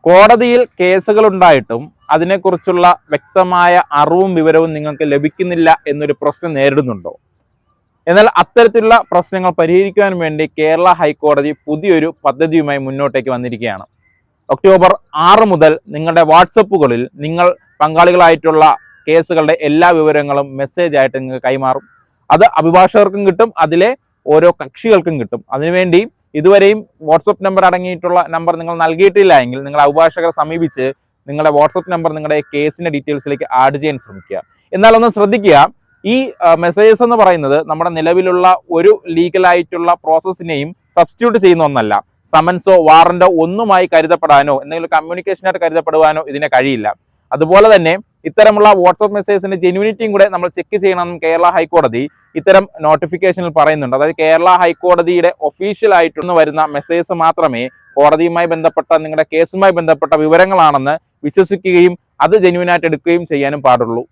കോടതിയിൽ കേസുകൾ ഉണ്ടായിട്ടും അതിനെക്കുറിച്ചുള്ള വ്യക്തമായ അറിവും വിവരവും നിങ്ങൾക്ക് ലഭിക്കുന്നില്ല എന്നൊരു പ്രശ്നം നേരിടുന്നുണ്ടോ? എന്നാൽ അത്തരത്തിലുള്ള പ്രശ്നങ്ങൾ പരിഹരിക്കാൻ വേണ്ടി കേരള ഹൈക്കോടതി പുതിയൊരു പദ്ധതിയുമായി മുന്നോട്ടേക്ക് വന്നിരിക്കുകയാണ്. ഒക്ടോബർ 6 മുതൽ നിങ്ങളുടെ വാട്സപ്പുകളിൽ നിങ്ങൾ പങ്കാളികളായിട്ടുള്ള കേസുകളുടെ എല്ലാ വിവരങ്ങളും മെസ്സേജ് ആയിട്ട് നിങ്ങൾക്ക് കൈമാറും. അത് അഭിഭാഷകർക്കും കിട്ടും, അതിലെ ഓരോ കക്ഷികൾക്കും കിട്ടും. അതിനുവേണ്ടി ഇതുവരെയും വാട്സപ്പ് നമ്പർ അടങ്ങിയിട്ടുള്ള നമ്പർ നിങ്ങൾ നൽകിയിട്ടില്ല എങ്കിൽ നിങ്ങൾ അഭിഭാഷകരെ സമീപിച്ച് നിങ്ങളുടെ വാട്സപ്പ് നമ്പർ നിങ്ങളുടെ കേസിന്റെ ഡീറ്റെയിൽസിലേക്ക് ആഡ് ചെയ്യാൻ ശ്രമിക്കുക. എന്നാൽ ഒന്ന് ശ്രദ്ധിക്കുക, ഈ മെസ്സേജസ് എന്ന് പറയുന്നത് നമ്മുടെ നിലവിലുള്ള ഒരു ലീഗലായിട്ടുള്ള പ്രോസസ്സിനെയും സബ്സ്റ്റിറ്റ്യൂട്ട് ചെയ്യുന്ന ഒന്നല്ല. സമൻസോ വാറന്റോ ഒന്നുമായി കരുതപ്പെടാനോ എന്തെങ്കിലും കമ്മ്യൂണിക്കേഷനായിട്ട് കരുതപ്പെടുവാനോ ഇതിനെ കഴിയില്ല. അതുപോലെ തന്നെ ഇത്തരമുള്ള വാട്സ്ആപ്പ് മെസ്സേജിന്റെ ജെന്യൂനിറ്റിയും കൂടെ നമ്മൾ ചെക്ക് ചെയ്യണമെന്നും കേരള ഹൈക്കോടതി ഇത്തരം നോട്ടിഫിക്കേഷനിൽ പറയുന്നുണ്ട്. അതായത് കേരള ഹൈക്കോടതിയുടെ ഒഫീഷ്യൽ ആയിട്ടൊന്ന് വരുന്ന മെസ്സേജസ് മാത്രമേ കോടതിയുമായി ബന്ധപ്പെട്ട നിങ്ങളുടെ കേസുമായി ബന്ധപ്പെട്ട വിവരങ്ങളാണെന്ന് വിശ്വസിക്കുകയും അത് ജെന്യൂനായിട്ട് എടുക്കുകയും ചെയ്യാനും പാടുള്ളൂ.